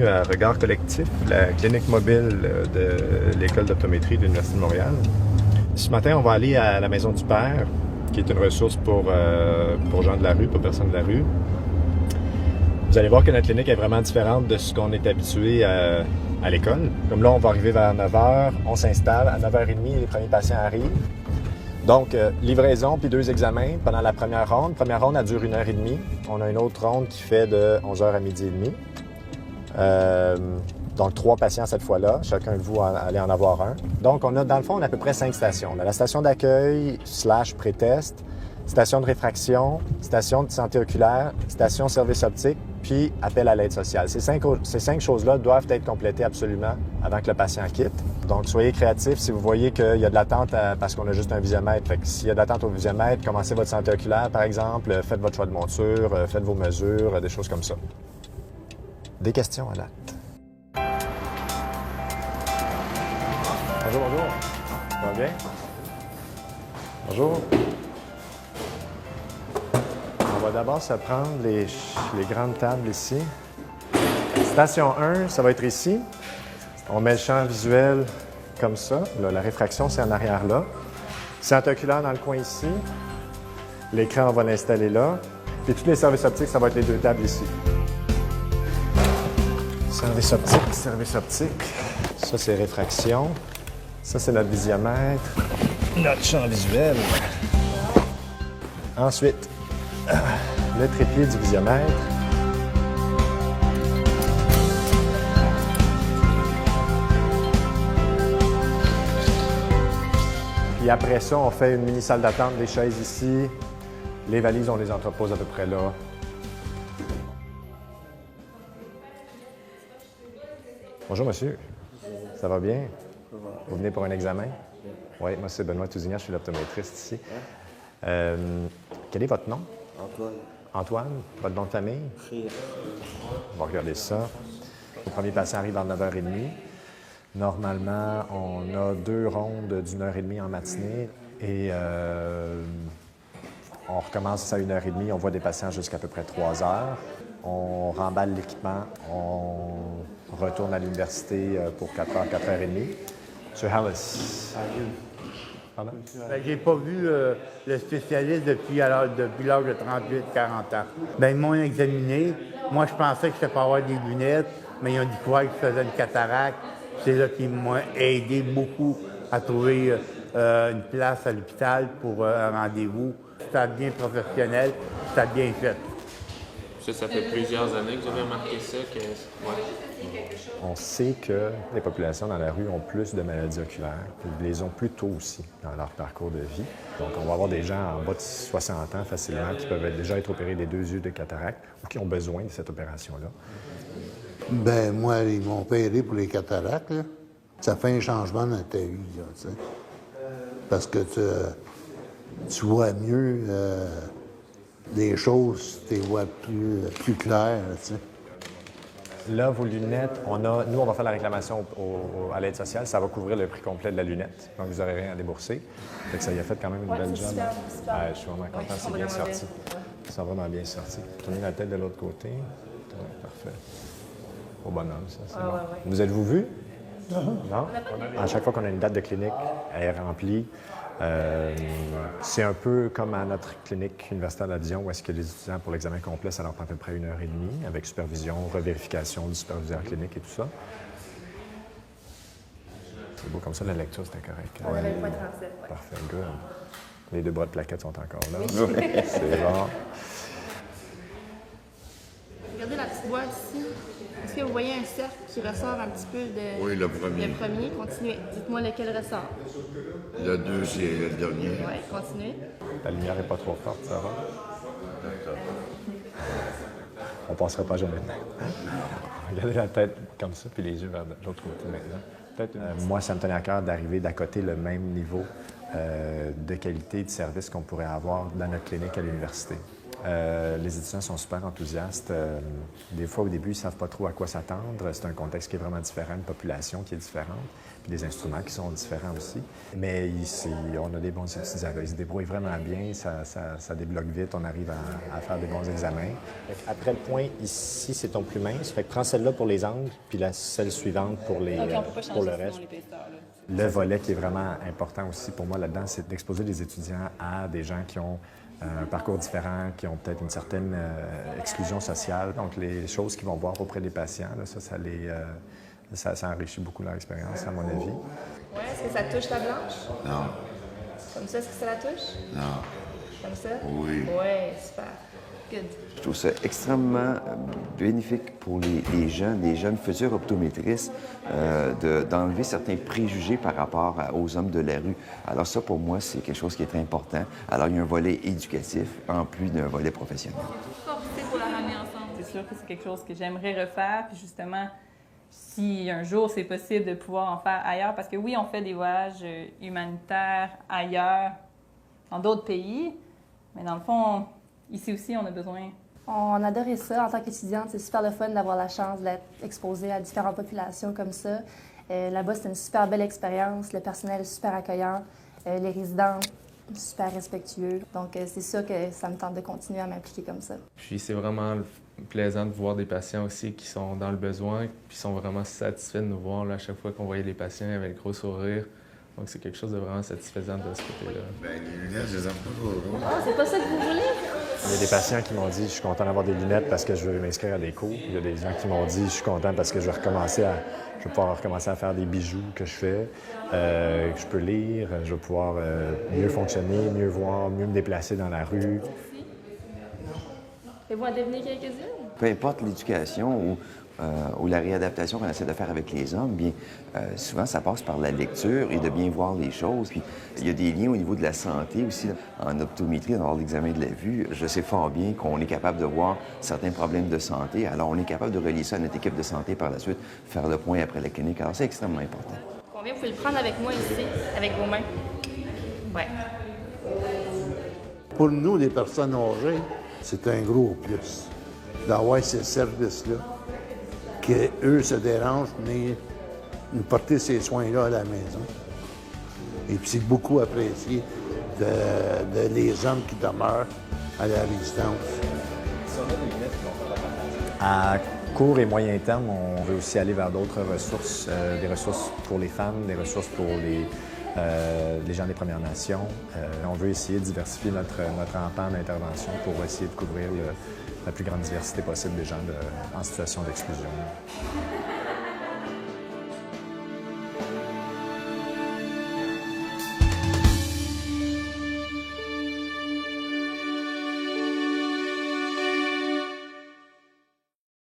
bienvenue à Regard Collectif, la clinique mobile de l'École d'optométrie de l'Université de Montréal. Ce matin, on va aller à la Maison du Père, qui est une ressource pour gens de la rue, pour personnes de la rue. Vous allez voir que notre clinique est vraiment différente de ce qu'on est habitué à l'école. Comme là, on va arriver vers 9h, on s'installe. À 9h30, les premiers patients arrivent. Donc, livraison puis 2 examens pendant la première ronde. La première ronde, elle dure 1h30. On a une autre ronde qui fait de 11h à 12h30. Donc, 3 patients cette fois-là. Chacun de vous allez en avoir un. Donc, on a, dans le fond, on a à peu près 5 stations. On a la station d'accueil / pré-test, station de réfraction, station de santé oculaire, station service optique, puis appel à l'aide sociale. Ces 5 choses-là doivent être complétées absolument avant que le patient quitte. Donc, soyez créatifs. Si vous voyez qu'il y a de l'attente parce qu'on a juste un visiomètre, fait que s'il y a de l'attente au visiomètre, commencez votre santé oculaire, par exemple, faites votre choix de monture, faites vos mesures, des choses comme ça. Des questions à date? Bonjour, bonjour. Ça va bien? Bonjour. On va d'abord se prendre les grandes tables ici. Station 1, ça va être ici. On met le champ visuel comme ça. Là, la réfraction, c'est en arrière là. Santé oculaire dans le coin ici. L'écran, on va l'installer là. Puis tous les services optiques, ça va être les 2 tables ici. Service optique, service optique. Ça, c'est réfraction. Ça, c'est notre visiomètre. Notre champ visuel. Ensuite, le trépied du visiomètre. Puis après ça, on fait une mini salle d'attente, des chaises ici. Les valises, on les entrepose à peu près là. Bonjour, monsieur. Ça va bien? Vous venez pour un examen? Oui, moi, c'est Benoît Tousignan, je suis l'optométriste ici. Quel est votre nom? Antoine. Antoine? Votre nom de famille? Rire. On va regarder ça. Le premier patient arrive à 9h30. Normalement, on a 2 rondes d'1h30 en matinée et on recommence à 1h30. On voit des patients jusqu'à peu près 3 heures. On remballe l'équipement. On retourne à l'université pour 4h, 4h30. Monsieur Hallis. Pardon? J'ai pas vu le spécialiste depuis l'âge de 38-40 ans. Ils m'ont examiné. Moi, je pensais que je pas avoir des lunettes, mais ils ont dit quoi que je faisais une cataracte. C'est là qu'ils m'ont aidé beaucoup à trouver une place à l'hôpital pour un rendez-vous. C'était bien professionnel, c'était bien fait. Ça fait plusieurs années que vous avez remarqué ça? On sait que les populations dans la rue ont plus de maladies oculaires, puis ils les ont plus tôt aussi dans leur parcours de vie. Donc, on va avoir des gens en bas de 60 ans facilement qui peuvent déjà être opérés des 2 yeux de cataracte ou qui ont besoin de cette opération-là. Moi, ils m'ont opéré pour les cataractes, là. Ça fait un changement dans ta vie, là, tu sais. Parce que tu vois mieux les choses, tu les vois plus claires, tu sais. Là, vos lunettes, nous, on va faire la réclamation à l'aide sociale. Ça va couvrir le prix complet de la lunette. Donc, vous n'aurez rien à débourser. Fait que ça y a fait quand même une belle job. Je suis vraiment content. C'est bien sorti. Ça a vraiment bien sorti. Tournez la tête de l'autre côté. Parfait. Au bonhomme, ça. C'est bon. Ouais. Vous êtes-vous vu? Non? À chaque fois qu'on a une date de clinique, elle est remplie. C'est un peu comme à notre clinique universitaire de la Dion, où est-ce que les étudiants, pour l'examen complet, ça leur prend à peu près 1h30, avec supervision, revérification du superviseur clinique et tout ça. C'est beau, comme ça, la lecture, c'était correct. On avait 1,37. Parfait, good. Les 2 bras de plaquettes sont encore là. Oui. C'est bon. Regardez la petite boîte ici. Est-ce que vous voyez un cercle qui ressort un petit peu de... Oui, le premier. Le premier, continuez. Dites-moi lequel ressort. Le deuxième, le dernier. Oui, continuez. La lumière n'est pas trop forte, ça va? On ne passera pas jamais. Regardez la tête comme ça, puis les yeux vers l'autre côté maintenant. Moi, ça me tenait à cœur d'arriver d'accoter le même niveau de qualité et de service qu'on pourrait avoir dans notre clinique à l'université. Les étudiants sont super enthousiastes. Des fois, au début, ils ne savent pas trop à quoi s'attendre. C'est un contexte qui est vraiment différent, une population qui est différente, puis des instruments qui sont différents aussi. Mais ici, on a des bons étudiants. Ils se débrouillent vraiment bien, ça débloque vite, on arrive à faire des bons examens. Après le point, ici, c'est ton plus mince. Fait que prends celle-là pour les angles, puis celle suivante pour, pour le reste. Le volet qui est vraiment important aussi pour moi là-dedans, c'est d'exposer les étudiants à des gens qui ont un parcours différent, qui ont peut-être une certaine exclusion sociale. Donc, les choses qu'ils vont voir auprès des patients, là, ça enrichit beaucoup leur expérience, à mon avis. Ouais, est-ce que ça touche ta blanche? Non. Comme ça, est-ce que ça la touche? Non. Comme ça? Oui. Ouais, super. Good. Je trouve ça extrêmement bénéfique pour les jeunes futurs optométristes d'enlever certains préjugés par rapport aux hommes de la rue. Alors ça, pour moi, c'est quelque chose qui est très important. Alors, il y a un volet éducatif en plus d'un volet professionnel. Forcé pour la ramener ensemble. C'est sûr que c'est quelque chose que j'aimerais refaire. Puis justement, si un jour c'est possible de pouvoir en faire ailleurs, parce que oui, on fait des voyages humanitaires ailleurs, dans d'autres pays, mais dans le fond, ici aussi, on a besoin. On adorait ça en tant qu'étudiante. C'est super le fun d'avoir la chance d'être exposée à différentes populations comme ça. Là-bas, c'est une super belle expérience. Le personnel est super accueillant. Les résidents, super respectueux. Donc, c'est sûr que ça me tente de continuer à m'impliquer comme ça. Puis c'est vraiment plaisant de voir des patients aussi qui sont dans le besoin, puis sont vraiment satisfaits de nous voir là, à chaque fois qu'on voyait les patients avec le gros sourire. Donc c'est quelque chose de vraiment satisfaisant de ce côté-là. Ben, les lunettes, je les aime pas trop. Ah, c'est pas ça que vous voulez? Il y a des patients qui m'ont dit « Je suis content d'avoir des lunettes parce que je veux m'inscrire à des cours ». Il y a des gens qui m'ont dit « Je suis content parce que je vais pouvoir recommencer à faire des bijoux que je fais, que je peux lire, je vais pouvoir mieux fonctionner, mieux voir, mieux me déplacer dans la rue ». Et vous en devenez quelques-unes? Peu importe l'éducation ou la réadaptation qu'on essaie de faire avec les hommes, bien, souvent, ça passe par la lecture et de bien voir les choses. Puis, il y a des liens au niveau de la santé aussi. En optométrie, dans l'examen de la vue, je sais fort bien qu'on est capable de voir certains problèmes de santé. Alors, on est capable de relier ça à notre équipe de santé par la suite, faire le point après la clinique. Alors, c'est extrêmement important. Combien vous pouvez le prendre avec moi ici, avec vos mains? Ouais. Pour nous, les personnes âgées, c'est un gros plus d'avoir ces services-là, qu'eux se dérangent, mais nous porter ces soins-là à la maison. Et puis c'est beaucoup apprécié de les hommes qui demeurent à la résidence. À court et moyen terme, on veut aussi aller vers d'autres ressources, des ressources pour les femmes, des ressources pour les gens des Premières Nations. On veut essayer de diversifier notre empan d'intervention pour essayer de couvrir la plus grande diversité possible des gens en situation d'exclusion.